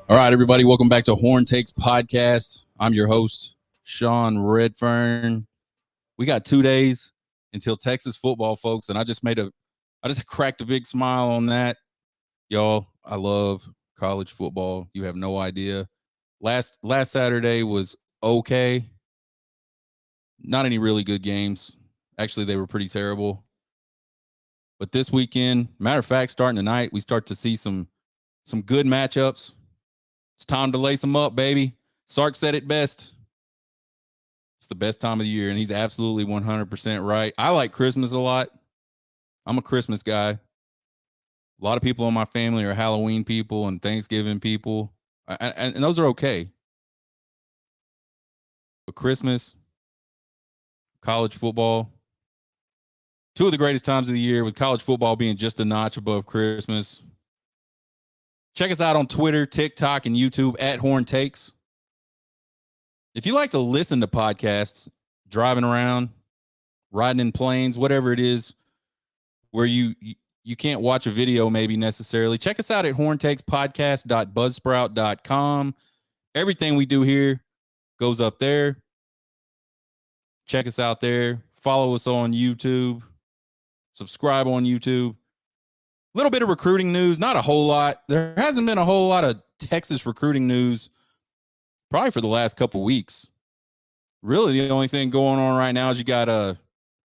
All right, everybody, welcome back to Horn Takes Podcast. I'm your host, Sean Redfern. We got 2 days until Texas football, folks, and I just cracked a big smile on that. Y'all, I love college football. You have no idea. Last Saturday was okay. Not any really good games. Actually, they were pretty terrible. But this weekend, matter of fact, starting tonight, we start to see some good matchups. It's time to lace them up, baby. Sark said it best. It's the best time of the year, and he's absolutely 100% right. I like Christmas a lot. I'm a Christmas guy. A lot of people in my family are Halloween people and Thanksgiving people, and those are okay. But Christmas, college football, two of the greatest times of the year, with college football being just a notch above Christmas. Check us out on Twitter, TikTok, and YouTube at Horn Takes. If you like to listen to podcasts, driving around, riding in planes, whatever it is, where you can't watch a video maybe necessarily, check us out at horntakespodcast.buzzsprout.com. Everything we do here goes up there. Check us out there. Follow us on YouTube. Subscribe on YouTube. A little bit of recruiting news, not a whole lot. There hasn't been a whole lot of Texas recruiting news probably for the last couple weeks. Really, the only thing going on right now is you got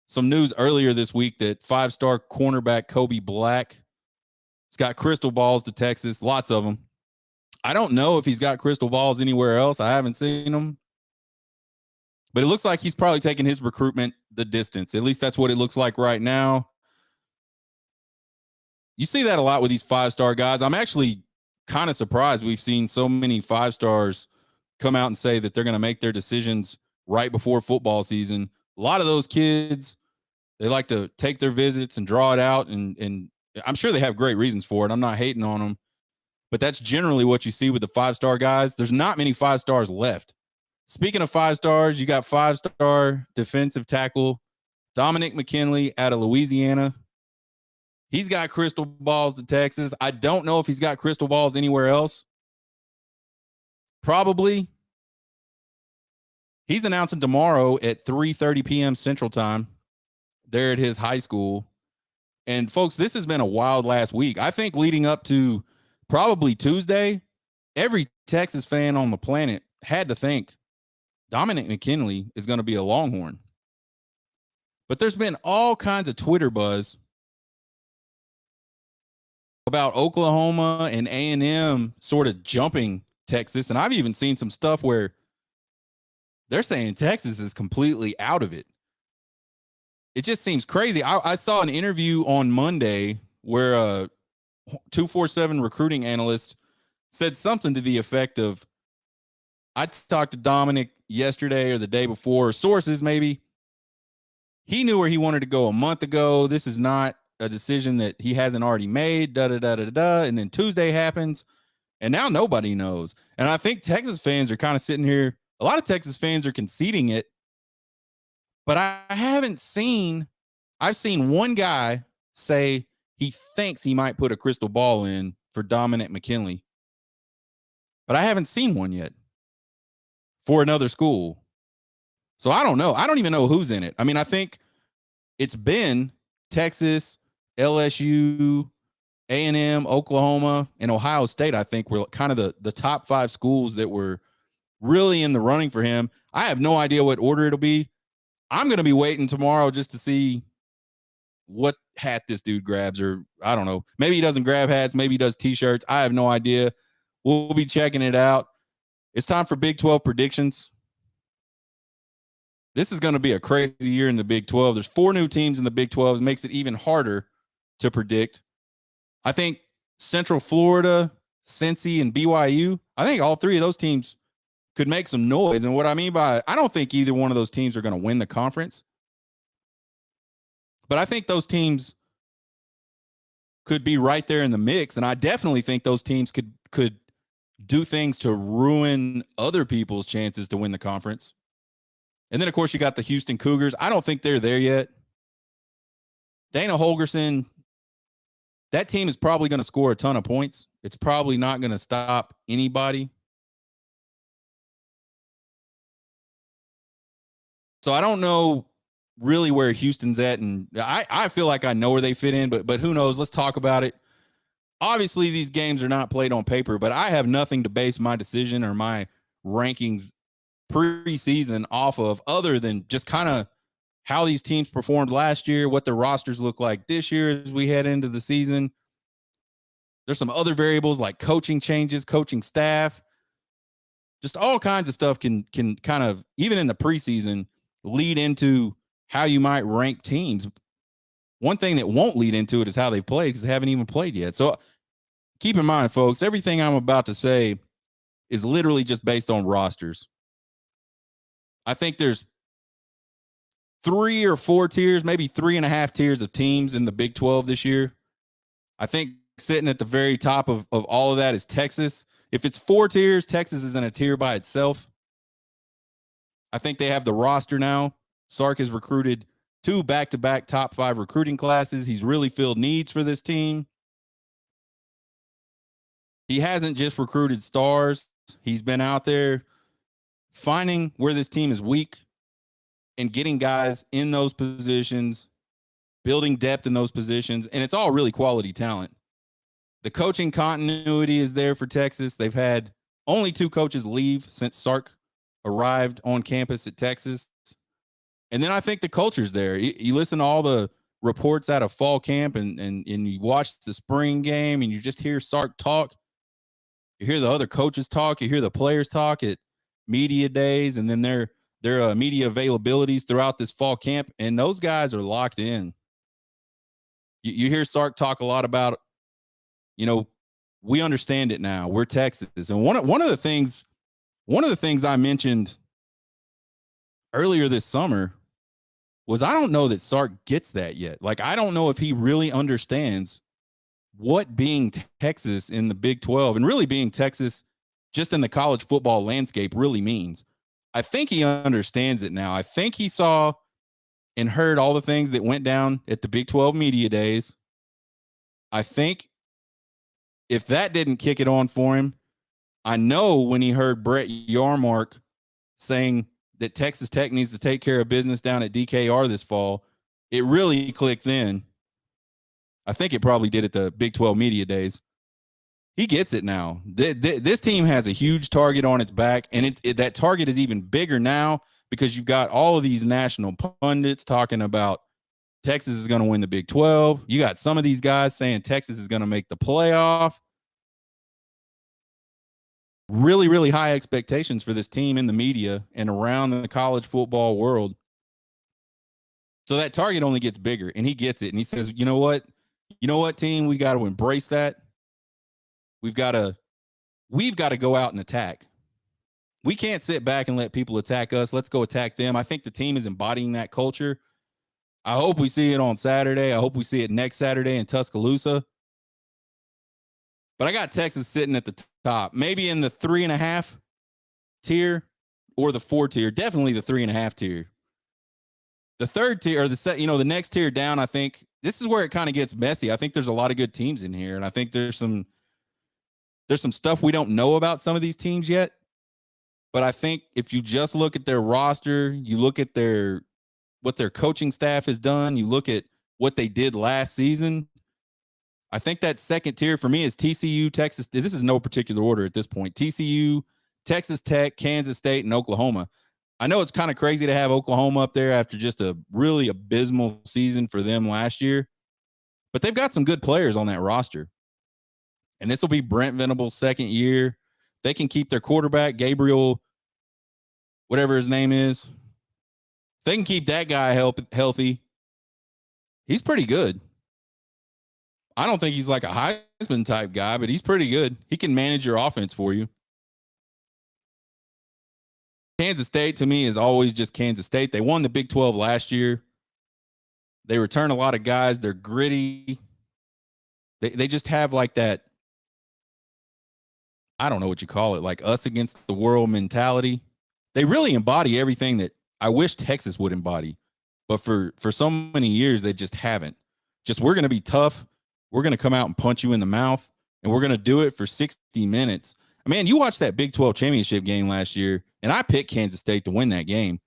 some news earlier this week that 5-star cornerback Kobe Black has got crystal balls to Texas, lots of them. I don't know if he's got crystal balls anywhere else. I haven't seen them. But it looks like he's probably taking his recruitment the distance. At least that's what it looks like right now. You see that a lot with these 5-star guys. I'm actually kind of surprised we've seen so many 5-stars come out and say that they're going to make their decisions right before football season. A lot of those kids, they like to take their visits and draw it out, and I'm sure they have great reasons for it. I'm not hating on them, but that's generally what you see with the 5-star guys. There's not many 5-stars left. Speaking of 5-stars, you got 5-star defensive tackle Dominic McKinley out of Louisiana. He's got crystal balls to Texas. I don't know if he's got crystal balls anywhere else. Probably. He's announcing tomorrow at 3:30 p.m. Central Time there at his high school. And, folks, this has been a wild last week. I think leading up to probably Tuesday, every Texas fan on the planet had to think Dominic McKinley is going to be a Longhorn. But there's been all kinds of Twitter buzz about Oklahoma and A&M sort of jumping Texas. And I've even seen some stuff where they're saying Texas is completely out of it. It just seems crazy. I saw an interview on Monday where a 247 recruiting analyst said something to the effect of, I talked to Dominic yesterday or the day before, or sources maybe. He knew where he wanted to go a month ago. This is not a decision that he hasn't already made, and then Tuesday happens, and now nobody knows. And I think Texas fans are kind of sitting here. A lot of Texas fans are conceding it, but I've seen one guy say he thinks he might put a crystal ball in for Dominic McKinley, but I haven't seen one yet for another school. So I don't know. I don't even know who's in it. I mean, I think it's been Texas, LSU, A&M, Oklahoma, and Ohio State. I think were kind of the top 5 schools that were really in the running for him. I have no idea what order it'll be. I'm going to be waiting tomorrow just to see what hat this dude grabs, or I don't know. Maybe he doesn't grab hats. Maybe he does T-shirts. I have no idea. We'll be checking it out. It's time for Big 12 predictions. This is going to be a crazy year in the Big 12. There's 4 new teams in the Big 12. It makes it even harder to predict. I think Central Florida, Cincy, and BYU, I think all 3 of those teams could make some noise. And what I mean by, I don't think either one of those teams are going to win the conference. But I think those teams could be right there in the mix. And I definitely think those teams could do things to ruin other people's chances to win the conference. And then, of course, you got the Houston Cougars. I don't think they're there yet. Dana Holgorsen, that team is probably going to score a ton of points. It's probably not going to stop anybody. So I don't know really where Houston's at, and I feel like I know where they fit in, but who knows? Let's talk about it. Obviously, these games are not played on paper, but I have nothing to base my decision or my rankings preseason off of other than just kind of how these teams performed last year, what their rosters look like this year as we head into the season. There's some other variables like coaching changes, coaching staff, just all kinds of stuff can kind of, even in the preseason, lead into how you might rank teams. One thing that won't lead into it is how they played because they haven't even played yet. So keep in mind, folks, everything I'm about to say is literally just based on rosters. I think there's 3 or 4 tiers, maybe 3.5 tiers of teams in the Big 12 this year. I think sitting at the very top of all of that is Texas. If it's 4 tiers, Texas is in a tier by itself. I think they have the roster now. Sark has recruited 2 back-to-back top 5 recruiting classes. He's really filled needs for this team. He hasn't just recruited stars. He's been out there finding where this team is weak and getting guys in those positions, building depth in those positions, and it's all really quality talent. The coaching continuity is there for Texas. They've had only 2 coaches leave since Sark arrived on campus at Texas. And then I think the culture's there. You listen to all the reports out of fall camp and you watch the spring game and you just hear Sark talk. You hear the other coaches talk. You hear the players talk at media days and then their media availabilities throughout this fall camp. And those guys are locked in. You hear Sark talk a lot about, we understand it now. We're Texas. And one of the things I mentioned earlier this summer was I don't know that Sark gets that yet. Like, I don't know if he really understands what being Texas in the Big 12 and really being Texas just in the college football landscape really means. I think he understands it now. I think he saw and heard all the things that went down at the Big 12 media days. I think if that didn't kick it on for him, I know when he heard Brett Yarmark saying that Texas Tech needs to take care of business down at DKR this fall, it really clicked then. I think it probably did at the Big 12 media days. He gets it now. This team has a huge target on its back, and that target is even bigger now because you've got all of these national pundits talking about Texas is going to win the Big 12. You got some of these guys saying Texas is going to make the playoff. Really, really high expectations for this team in the media and around the college football world. So that target only gets bigger, and he gets it. And he says, you know what, team? We got to embrace that. We've got to go out and attack. We can't sit back and let people attack us. Let's go attack them. I think the team is embodying that culture. I hope we see it on Saturday. I hope we see it next Saturday in Tuscaloosa. But I got Texas sitting at the top, maybe in the 3.5 tier or the 4 tier. Definitely the 3.5 tier. The third tier or the next tier down, I think this is where it kind of gets messy. I think there's a lot of good teams in here, and I think there's some stuff we don't know about some of these teams yet. But I think if you just look at their roster, you look at what their coaching staff has done, you look at what they did last season, I think that second tier for me is TCU, Texas. This is no particular order at this point. TCU, Texas Tech, Kansas State, and Oklahoma. I know it's kind of crazy to have Oklahoma up there after just a really abysmal season for them last year, but they've got some good players on that roster. And this will be Brent Venables' second year. They can keep their quarterback, Gabriel, whatever his name is. They can keep that guy healthy. He's pretty good. I don't think he's like a Heisman type guy, but he's pretty good. He can manage your offense for you. Kansas State, to me, is always just Kansas State. They won the Big 12 last year. They return a lot of guys. They're gritty. They just have like that, I don't know what you call it, like us against the world mentality. They really embody everything that I wish Texas would embody. But for so many years, they just haven't. Just, we're going to be tough. We're going to come out and punch you in the mouth. and we're going to do it for 60 minutes. Man, you watched that Big 12 championship game last year, and I picked Kansas State to win that game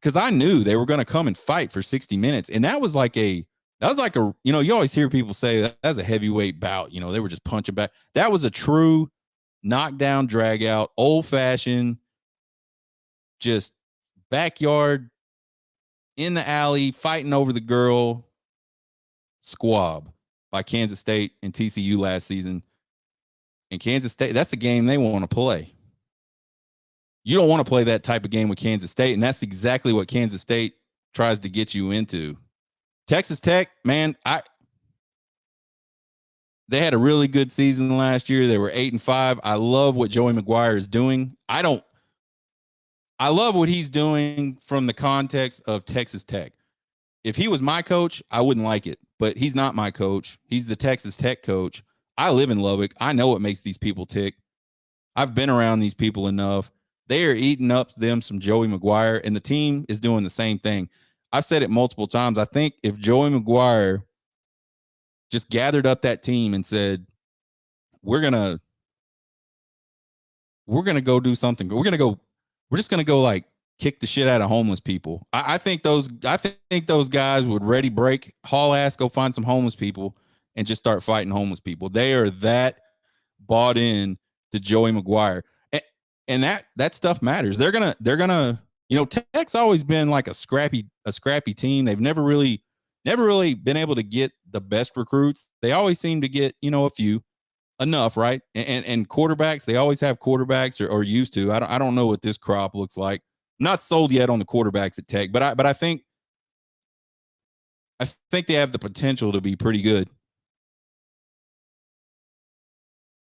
because I knew they were going to come and fight for 60 minutes. And that was like a, you know, you always hear people say that was a heavyweight bout. You know, they were just punching back. That was a true knockdown, drag out, old fashioned, just backyard, in the alley, fighting over the girl squab by Kansas State and TCU last season. And Kansas State, that's the game they want to play. You don't want to play that type of game with Kansas State, and that's exactly what Kansas State tries to get you into. Texas Tech, man, they had a really good season last year. They were 8-5. I love what Joey McGuire is doing. I love what he's doing from the context of Texas Tech. If he was my coach, I wouldn't like it, but he's not my coach. He's the Texas Tech coach. I live in Lubbock. I know what makes these people tick. I've been around these people enough. They are eating up them some Joey McGuire, and the team is doing the same thing. I've said it multiple times. I think if Joey McGuire just gathered up that team and said, we're gonna go do something. We're just gonna go like kick the shit out of homeless people. I think those guys would ready break, haul ass, go find some homeless people and just start fighting homeless people. They are that bought in to Joey McGuire. And that stuff matters. They're gonna, you know, Tech's always been like a scrappy team. They've never really been able to get the best recruits. They always seem to get, you know, a few, enough, right? And quarterbacks, they always have quarterbacks or used to. I don't know what this crop looks like. I'm not sold yet on the quarterbacks at Tech, but I think they have the potential to be pretty good.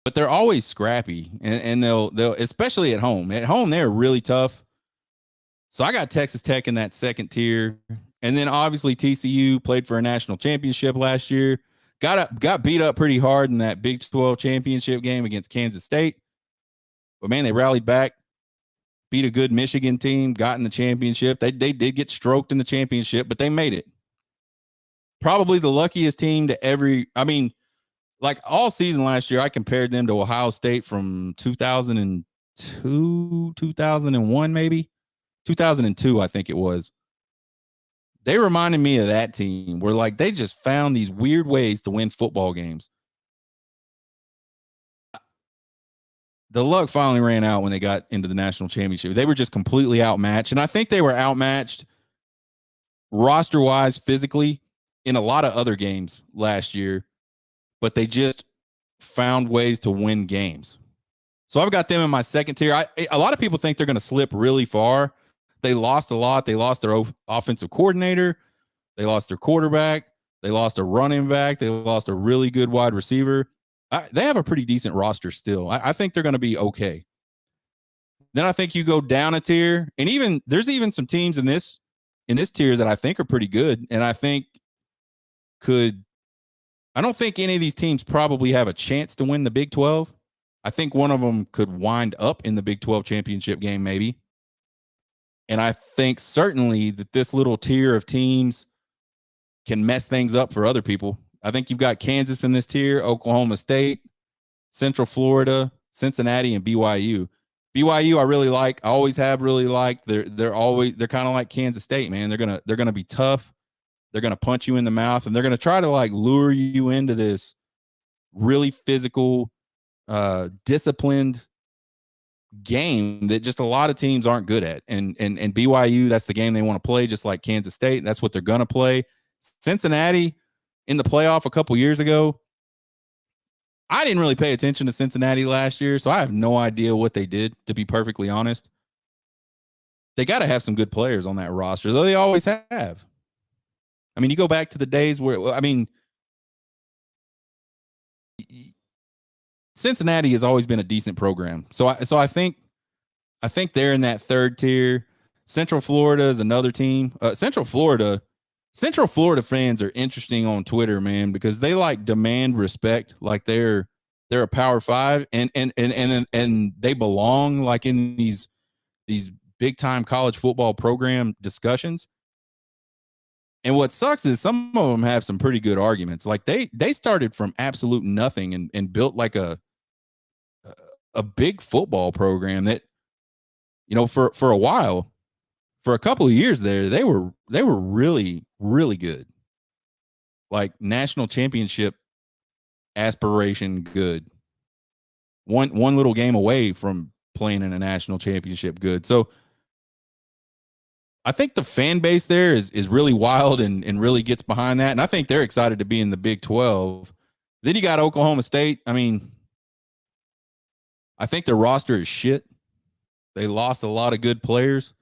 But they're always scrappy, and they'll especially at home. At home, they're really tough. So I got Texas Tech in that second tier, and then obviously TCU played for a national championship last year. Got beat up pretty hard in that Big 12 championship game against Kansas State, but man, they rallied back, beat a good Michigan team, got in the championship. They did get stroked in the championship, but they made it. Probably the luckiest team to every. I mean, like all season last year, I compared them to Ohio State from 2002, 2001, maybe 2002, I think it was. They reminded me of that team where like they just found these weird ways to win football games. The luck finally ran out when they got into the national championship. They were just completely outmatched. And I think they were outmatched roster-wise, physically, in a lot of other games last year. But they just found ways to win games. So I've got them in my second tier. A lot of people think they're going to slip really far. They lost a lot. They lost their offensive coordinator. They lost their quarterback. They lost a running back. They lost a really good wide receiver. They have a pretty decent roster still. I think they're going to be okay. Then I think you go down a tier, and there's even some teams in this tier that I think are pretty good, and I think I don't think any of these teams probably have a chance to win the Big 12. I think one of them could wind up in the Big 12 championship game, maybe. And I think certainly that this little tier of teams can mess things up for other people. I think you've got Kansas in this tier, Oklahoma State, Central Florida, Cincinnati, and BYU. BYU I really like. I always have really liked. They're kind of like Kansas State, man. They're gonna be tough. They're gonna punch you in the mouth, and they're gonna try to like lure you into this really physical, disciplined game that just a lot of teams aren't good at. And BYU, that's the game they want to play, just like Kansas State. That's what they're gonna play. Cincinnati in the playoff a couple years ago, I didn't really pay attention to Cincinnati last year, so I have no idea what they did, to be perfectly honest. They got to have some good players on that roster, though they always have. I mean, you go back to the days where, I mean, Cincinnati has always been a decent program. So I think they're in that third tier. Central Florida is another team. Central Florida fans are interesting on Twitter, man, because they like demand respect, like they're a Power Five, and they belong like in these big time college football program discussions. And what sucks is some of them have some pretty good arguments. Like they started from absolute nothing and built like a big football program that, for a while, for a couple of years there, they were really, really good. Like national championship aspiration good. One little game away from playing in a national championship good. So I think the fan base there is really wild and really gets behind that. And I think they're excited to be in the Big 12. Then you got Oklahoma State. I mean, I think their roster is shit. They lost a lot of good players.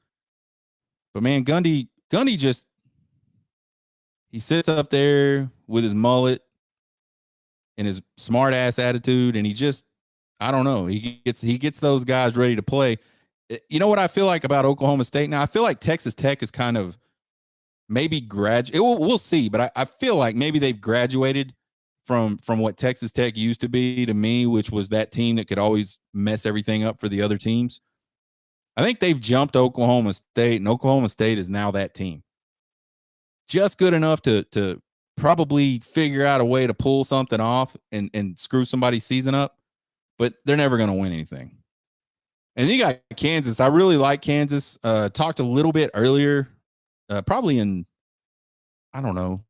But man, Gundy just, he sits up there with his mullet and his smart ass attitude, and he just, I don't know, he gets those guys ready to play. You know what I feel like about Oklahoma State now? I feel like Texas Tech is kind of maybe we'll see, but I feel like maybe they've graduated from what Texas Tech used to be to me, which was that team that could always mess everything up for the other teams. I think they've jumped Oklahoma State, and Oklahoma State is now that team. Just good enough to probably figure out a way to pull something off and screw somebody's season up, but they're never going to win anything. And then you got Kansas. I really like Kansas. Talked a little bit earlier, probably in, I don't know,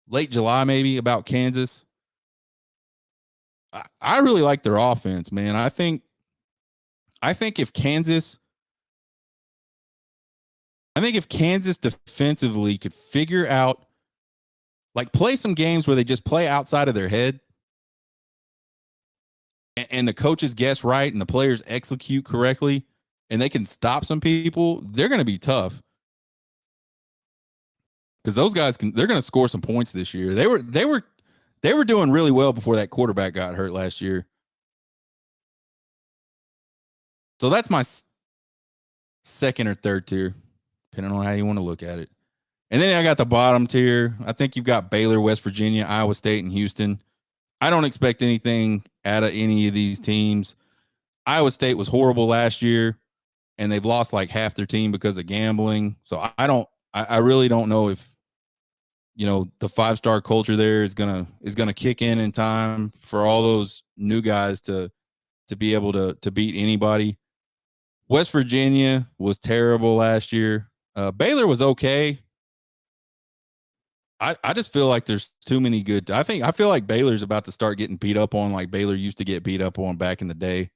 late July maybe, about Kansas. I really like their offense, man. I think if Kansas defensively could figure out, like, play some games where they just play outside of their head, and the coaches guess right and the players execute correctly, and they can stop some people, they're going to be tough. Because those guys they're going to score some points this year. They were doing really well before that quarterback got hurt last year. So that's my second or third tier, depending on how you want to look at it. And then I got the bottom tier. I think you've got Baylor, West Virginia, Iowa State, and Houston. I don't expect anything out of any of these teams. Iowa State was horrible last year, and they've lost like half their team because of gambling. So I really don't know if, the 5-star culture there is gonna kick in time for all those new guys to be able to beat anybody. West Virginia was terrible last year. Baylor was okay. I just feel like there's too many good. I feel like Baylor's about to start getting beat up on, like Baylor used to get beat up on back in the day.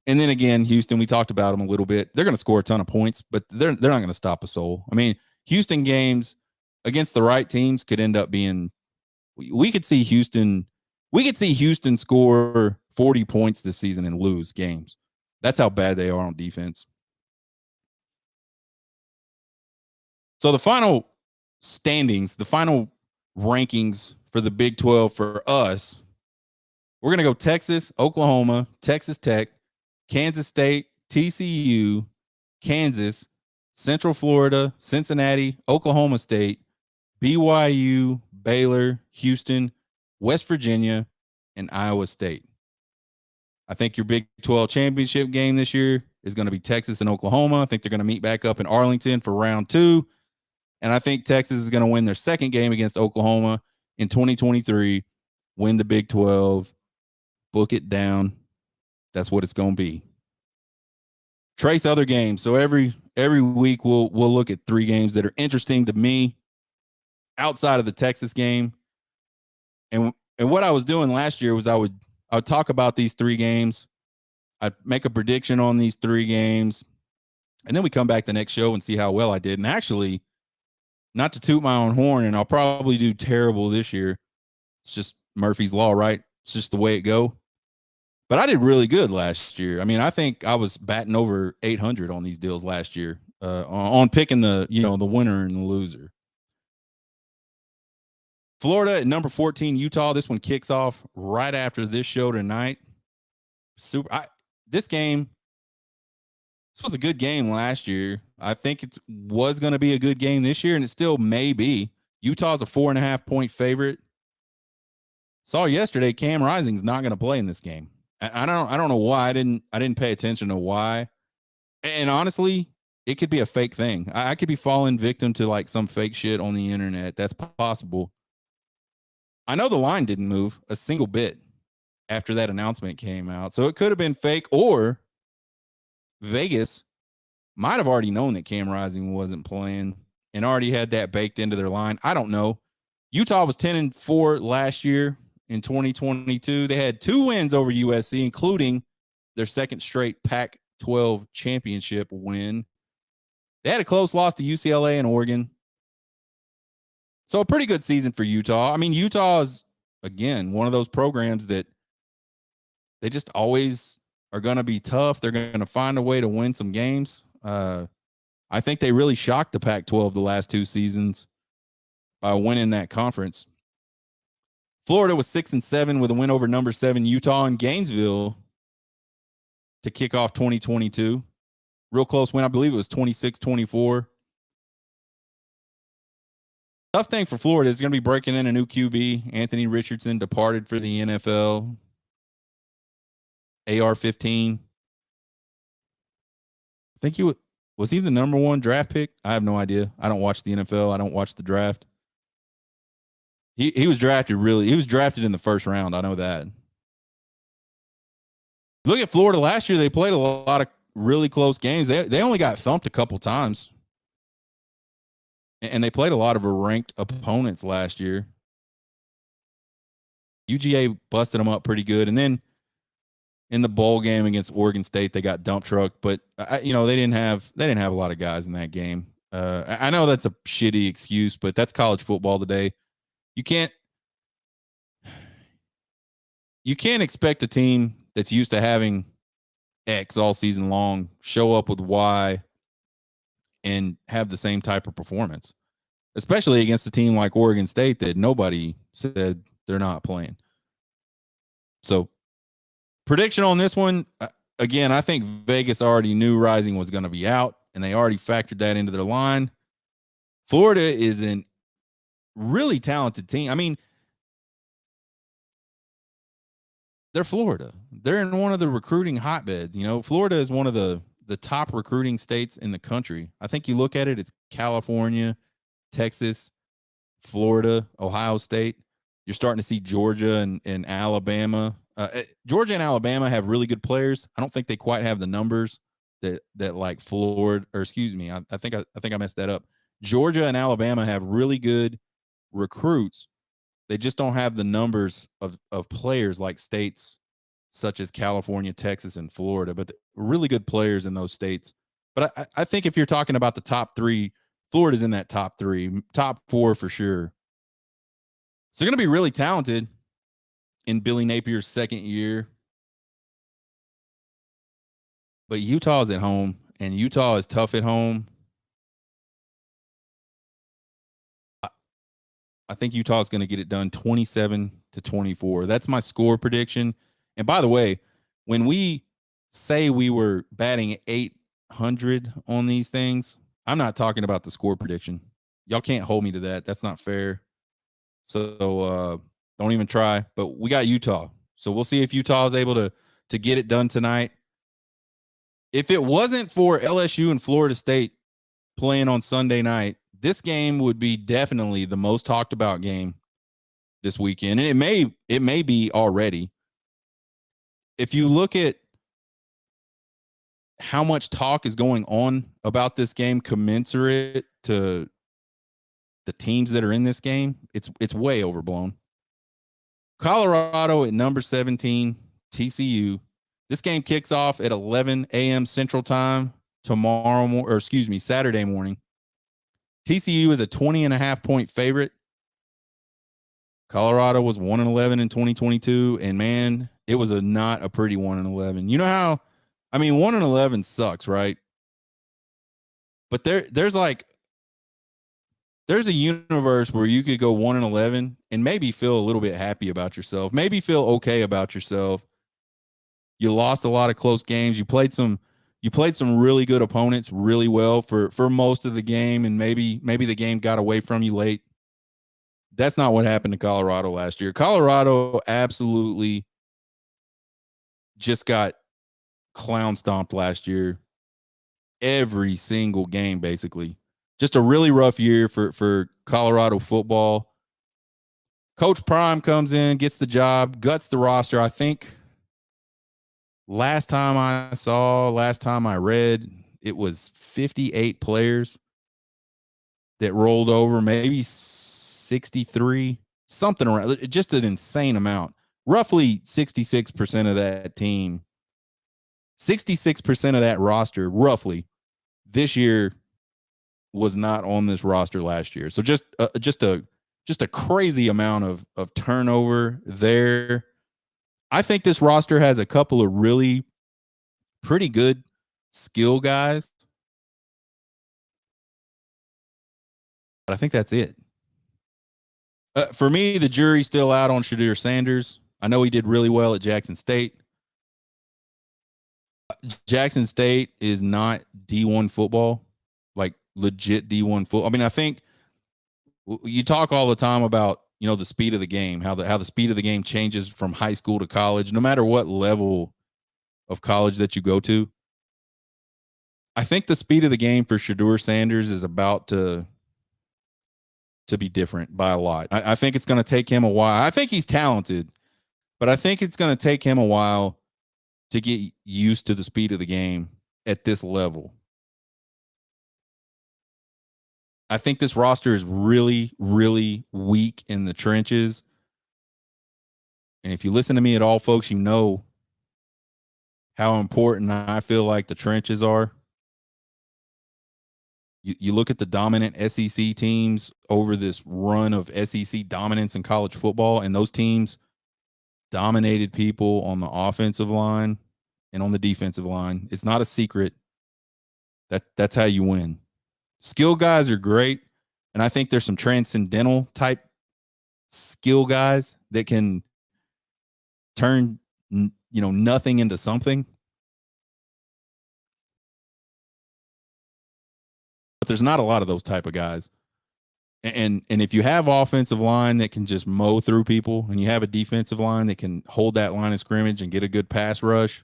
And then again, Houston, we talked about them a little bit. They're going to score a ton of points, but they're not going to stop a soul. I mean, Houston games against the right teams could end up being. We could see Houston score 40 points this season and lose games. That's how bad they are on defense. So the final standings, the final rankings for the Big 12 for us, we're going to go Texas, Oklahoma, Texas Tech, Kansas State, TCU, Kansas, Central Florida, Cincinnati, Oklahoma State, BYU, Baylor, Houston, West Virginia, and Iowa State. I think your Big 12 championship game this year is going to be Texas and Oklahoma. I think they're going to meet back up in Arlington for round 2. And I think Texas is going to win their second game against Oklahoma in 2023, win the Big 12, book it down. That's what it's going to be. Trace other games. So every week we'll look at 3 games that are interesting to me outside of the Texas game. And what I was doing last year was I would talk about these 3 games. I'd make a prediction on these 3 games. And then we come back the next show and see how well I did. And actually, not to toot my own horn, and I'll probably do terrible this year. It's just Murphy's Law, right? It's just the way it go. But I did really good last year. I mean, I think I was batting over 800 on these deals last year on picking the winner and the loser. Florida at number 14, Utah. This one kicks off right after this show tonight. This was a good game last year. I think it was going to be a good game this year, and it still may be. Utah's a 4.5-point favorite. Saw yesterday Cam Rising's not going to play in this game. I don't know why. I didn't pay attention to why. And honestly, it could be a fake thing. I could be falling victim to like some fake shit on the internet. That's possible. I know the line didn't move a single bit after that announcement came out. So it could have been fake, or Vegas might have already known that Cam Rising wasn't playing and already had that baked into their line. I don't know. Utah was 10-4 last year in 2022. They had 2 wins over USC, including their second straight Pac-12 championship win. They had a close loss to UCLA and Oregon. So a pretty good season for Utah. I mean, Utah is, again, one of those programs that they just always are going to be tough. They're going to find a way to win some games. I think they really shocked the Pac-12 the last 2 seasons by winning that conference. Florida was 6-7 with a win over number 7 Utah in Gainesville to kick off 2022. Real close win. I believe it was 26-24. Tough thing for Florida is going to be breaking in a new QB. Anthony Richardson departed for the NFL. AR-15. I think was he the number 1 draft pick? I have no idea. I don't watch the NFL. I don't watch the draft. He was drafted he was drafted in the first round. I know that. Look at Florida last year. They played a lot of really close games. They only got thumped a couple times. And they played a lot of ranked opponents last year. UGA busted them up pretty good. And then in the bowl game against Oregon State, they got dump trucked. But they didn't have a lot of guys in that game. I know that's a shitty excuse, but that's college football today. You can't expect a team that's used to having X all season long show up with Y and have the same type of performance, especially against a team like Oregon State that nobody said they're not playing. So prediction on this one, again, I think Vegas already knew Rising was going to be out, and they already factored that into their line. Florida is a really talented team. I mean, they're Florida. They're in one of the recruiting hotbeds. Florida is one of the top recruiting states in the country. I think you look at it, it's California, Texas, Florida, Ohio State. You're starting to see Georgia and Alabama. Georgia and Alabama have really good players. I don't think they quite have the numbers that like Florida, or excuse me, I think I messed that up. Georgia and Alabama have really good recruits. They just don't have the numbers of players like states such as California, Texas, and Florida, but really good players in those states. But I think if you're talking about the top 3, Florida's in that top 3, top 4 for sure. So they're going to be really talented in Billy Napier's second year. But Utah's at home, and Utah is tough at home. I think Utah's going to get it done 27-24. That's my score prediction. And by the way, when we say we were batting 800 on these things, I'm not talking about the score prediction. Y'all can't hold me to that. That's not fair. So don't even try. But we got Utah. So we'll see if Utah is able to get it done tonight. If it wasn't for LSU and Florida State playing on Sunday night, this game would be definitely the most talked about game this weekend. And it may be already. If you look at how much talk is going on about this game commensurate to the teams that are in this game, it's way overblown. Colorado at number 17, TCU. This game kicks off at 11 a.m. Central Time Saturday morning. TCU is a 20.5-point favorite. Colorado was 1-11 in 2022, and man, it was not a pretty 1-11. You know how, 1-11 sucks, right? But there's a universe where you could go 1-11 and maybe feel a little bit happy about yourself, maybe feel okay about yourself. You lost a lot of close games. You played some really good opponents really well for most of the game, and maybe the game got away from you late. That's not what happened to Colorado last year. Colorado absolutely just got clown stomped last year. every single game, basically. Just a really rough year for Colorado football. Coach Prime comes in, gets the job, guts the roster. I think last time I read, it was 58 players that rolled over, maybe 63, something around, just an insane amount. Roughly 66% of that team, 66% of that roster, roughly, this year was not on this roster last year. So just a crazy amount of turnover there. I think this roster has a couple of really pretty good skill guys, but I think that's it. For me, the jury's still out on Shedeur Sanders. I know he did really well at Jackson State. Jackson State is not D1 football, like legit D1 football. I mean, I think you talk all the time about, the speed of the game, how the speed of the game changes from high school to college, no matter what level of college that you go to. I think the speed of the game for Shedeur Sanders is about to be different by a lot. I think it's going to take him a while. I think he's talented, but I think it's going to take him a while to get used to the speed of the game at this level. I think this roster is really, really weak in the trenches. And if you listen to me at all, folks, you know how important I feel like the trenches are. You look at the dominant SEC teams over this run of SEC dominance in college football, and those teams dominated people on the offensive line and on the defensive line. It's not a secret. That's how you win. Skill guys are great, and I think there's some transcendental type skill guys that can turn nothing into something. But there's not a lot of those type of guys. And if you have offensive line that can just mow through people, and you have a defensive line that can hold that line of scrimmage and get a good pass rush,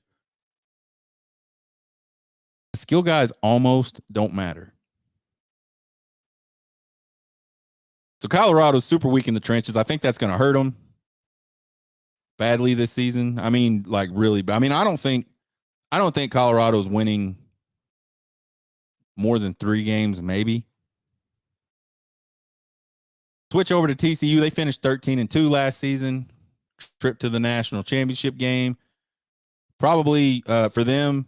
skill guys almost don't matter. So Colorado's super weak in the trenches. I think that's going to hurt them badly this season. I mean, like really. I mean, I don't think Colorado's winning more than 3 games, maybe. Switch over to TCU. They finished 13-2 last season. Trip to the national championship game. Probably for them,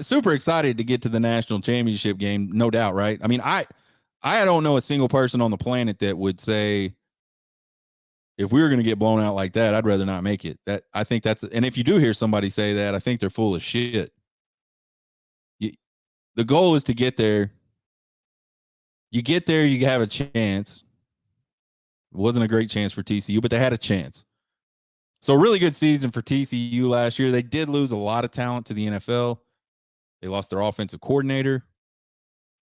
super excited to get to the national championship game, no doubt, right? I mean, I don't know a single person on the planet that would say, if we were going to get blown out like that, I'd rather not make it. I think that's, and if you do hear somebody say that, I think they're full of shit. The goal is to get there. You get there, you have a chance. It wasn't a great chance for TCU, but they had a chance. So a really good season for TCU last year. They did lose a lot of talent to the NFL. They lost their offensive coordinator.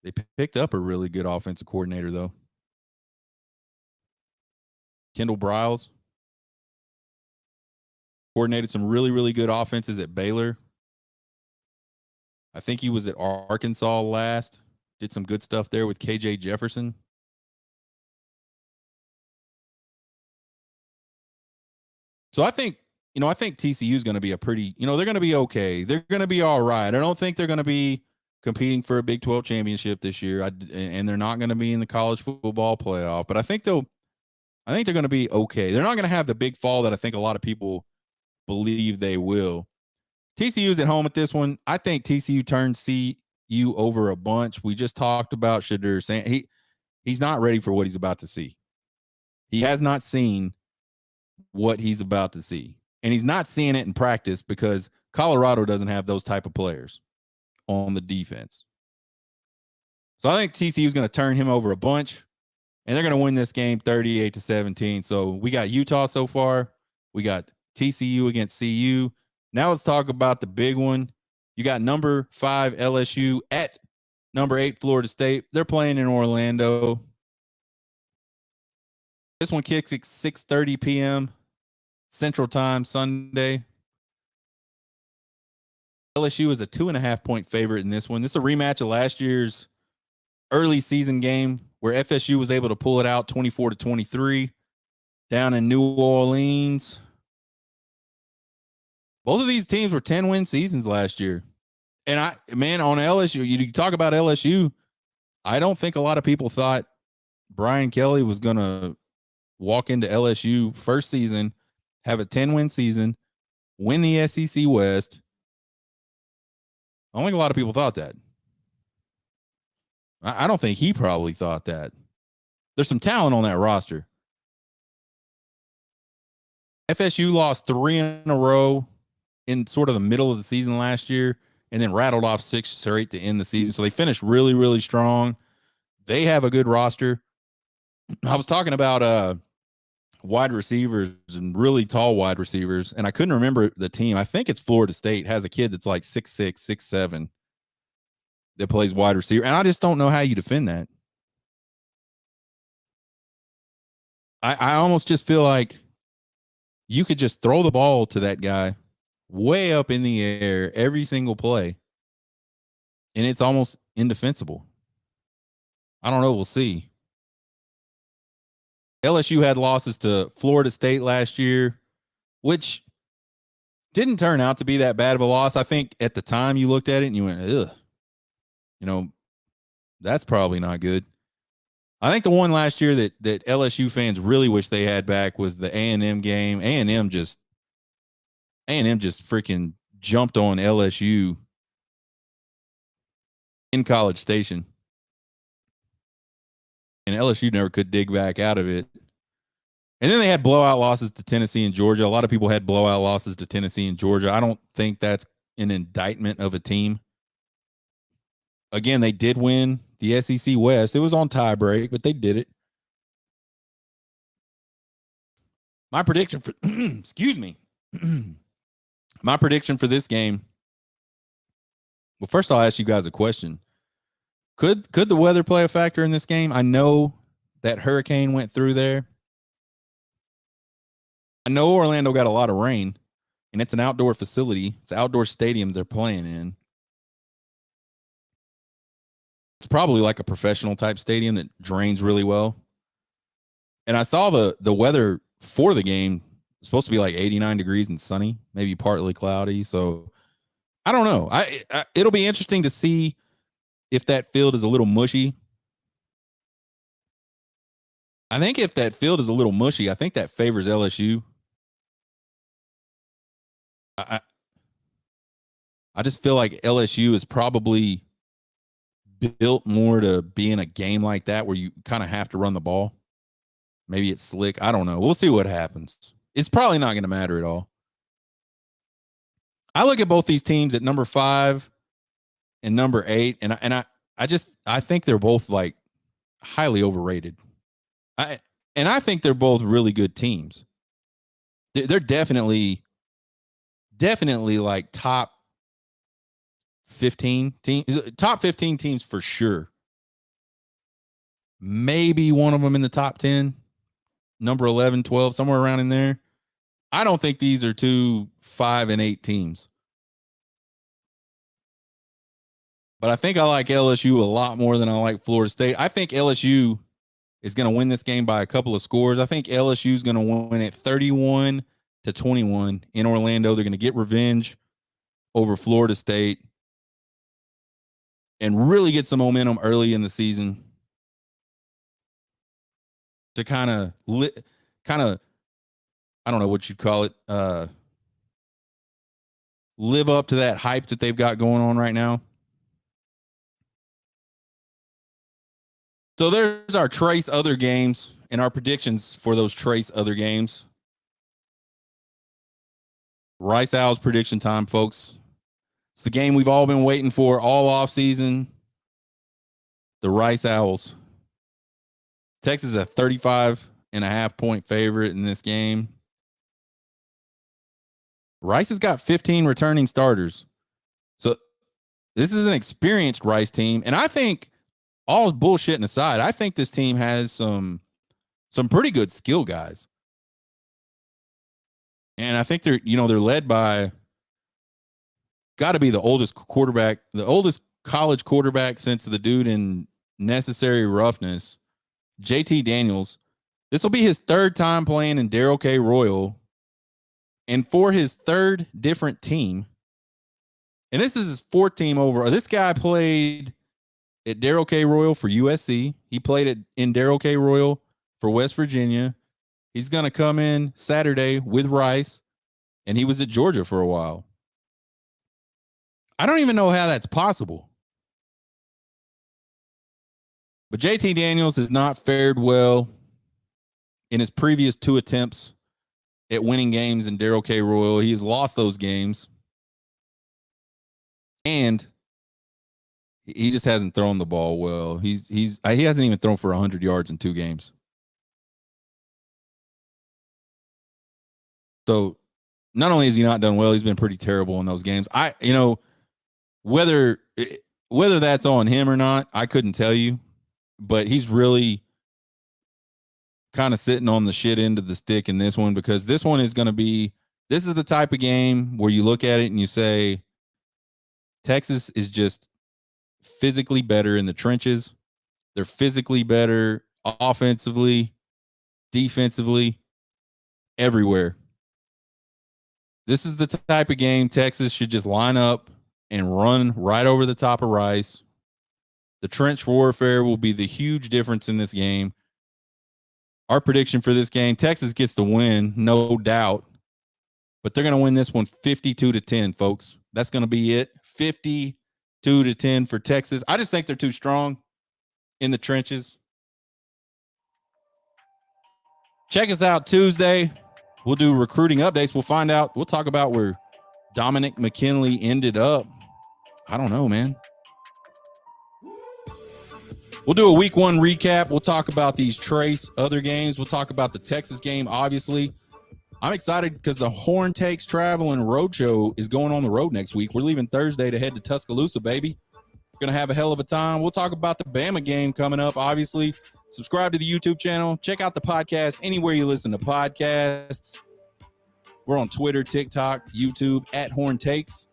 They picked up a really good offensive coordinator, though. Kendall Briles coordinated some really, really good offenses at Baylor. I think he was at Arkansas last. Did some good stuff there with KJ Jefferson. So I think TCU is going to be a pretty, they're going to be okay. They're going to be all right. I don't think they're going to be competing for a Big 12 championship this year, and they're not going to be in the college football playoff. But I think they're going to be okay. They're not going to have the big fall that I think a lot of people believe they will. TCU's at home at this one. I think TCU turns CU over a bunch. We just talked about Shedeur Sanders. He's not ready for what he's about to see. He has not seen what he's about to see. And he's not seeing it in practice because Colorado doesn't have those type of players on the defense. So I think TCU is going to turn him over a bunch, and they're going to win this game 38-17. So we got Utah so far. We got TCU against CU. Now let's talk about the big one. You got number 5 LSU at number 8 Florida State. They're playing in Orlando. This one kicks at 6:30 p.m. Central Time Sunday. LSU is a 2.5-point favorite in this one. This is a rematch of last year's early season game where FSU was able to pull it out 24-23 down in New Orleans. Both of these teams were 10-win seasons last year. And on LSU, you talk about LSU, I don't think a lot of people thought Brian Kelly was going to walk into LSU first season, have a 10-win season, win the SEC West. I don't think a lot of people thought that. I don't think he probably thought that. There's some talent on that roster. FSU lost 3 in a row in sort of the middle of the season last year and then rattled off 6 straight to end the season. So they finished really, really strong. They have a good roster. I was talking about wide receivers and really tall wide receivers, and I couldn't remember the team. I think it's Florida State has a kid that's like 6'6", 6'7", that plays wide receiver, and I just don't know how you defend that. I almost just feel like you could just throw the ball to that guy way up in the air every single play, and it's almost indefensible. I don't know. We'll see. LSU had losses to Florida State last year, which didn't turn out to be that bad of a loss. I think at the time you looked at it and you went, ugh, that's probably not good. I think the one last year that LSU fans really wish they had back was the A&M game. A&M just freaking jumped on LSU in College Station. And LSU never could dig back out of it. And then they had blowout losses to Tennessee and Georgia. A lot of people had blowout losses to Tennessee and Georgia. I don't think that's an indictment of a team. Again, they did win the SEC West. It was on tie break, but they did it. My prediction for excuse me. My prediction for this game. Well, first I'll ask you guys a question. Could the weather play a factor in this game? I know that hurricane went through there. I know Orlando got a lot of rain, and it's an outdoor facility. It's an outdoor stadium they're playing in. It's probably like a professional type stadium that drains really well. And I saw the weather for the game. It's supposed to be like 89 degrees and sunny, maybe partly cloudy. So I don't know. It'll be interesting to see if that field is a little mushy. I think if that field is a little mushy, I think that favors LSU. I just feel like LSU is probably built more to be in a game like that where you kind of have to run the ball. Maybe it's slick. I don't know. We'll see what happens. It's probably not going to matter at all. I look at both these teams at number 5 and number 8, and I think they're both like highly overrated. I think they're both really good teams. They're definitely like top 15 teams for sure. Maybe one of them in the top 10, number 11, 12, somewhere around in there. I don't think these are 2 5 and 8 teams. But I think I like LSU a lot more than I like Florida State. I think LSU is going to win this game by a couple of scores. I think LSU is going to win it 31-21 in Orlando. They're going to get revenge over Florida State and really get some momentum early in the season to kind of, I don't know what you'd call it, live up to that hype that they've got going on right now. So there's our Trace other games and our predictions for those Trace other games. Rice Owls prediction time, folks. It's the game we've all been waiting for all offseason. The Rice Owls. Texas is a 35.5-point favorite in this game. Rice has got 15 returning starters. So this is an experienced Rice team. And I think, all bullshitting aside, I think this team has some pretty good skill guys. And I think they're led by got to be the oldest college quarterback since the dude in Necessary Roughness, JT Daniels. This will be his third time playing in Darrell K. Royal, and for his third different team. And this is his fourth team over. This guy played at Darrell K. Royal for USC. He played in Darrell K. Royal for West Virginia. He's going to come in Saturday with Rice, and he was at Georgia for a while. I don't even know how that's possible. But JT Daniels has not fared well in his previous 2 attempts at winning games in Darrell K. Royal. He has lost those games. And he just hasn't thrown the ball well. He hasn't even thrown for 100 yards in 2 games. So not only has he not done well, he's been pretty terrible in those games. Whether that's on him or not, I couldn't tell you, but he's really kind of sitting on the shit end of the stick in this one, because this one is going to be, this is the type of game where you look at it and you say, Texas is just physically better in the trenches. They're physically better offensively, defensively, everywhere. This is the type of game Texas should just line up and run right over the top of Rice. The trench warfare will be the huge difference in this game. Our prediction for this game, Texas gets the win, no doubt. But they're going to win this one 52-10, folks. That's going to be it. 52-10 for Texas. I just think they're too strong in the trenches. Check us out Tuesday. We'll do recruiting updates. We'll find out. We'll talk about where Dominic McKinley ended up. I don't know, man. We'll do a week 1 recap. We'll talk about these Trace other games. We'll talk about the Texas game, obviously. I'm excited because the Horn Takes Travel and Roadshow is going on the road next week. We're leaving Thursday to head to Tuscaloosa, baby. We're going to have a hell of a time. We'll talk about the Bama game coming up, obviously. Subscribe to the YouTube channel. Check out the podcast anywhere you listen to podcasts. We're on Twitter, TikTok, YouTube, at Horn Takes.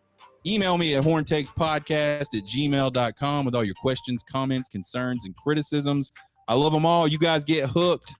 Email me at horntakespodcast@gmail.com with all your questions, comments, concerns, and criticisms. I love them all. You guys get hooked.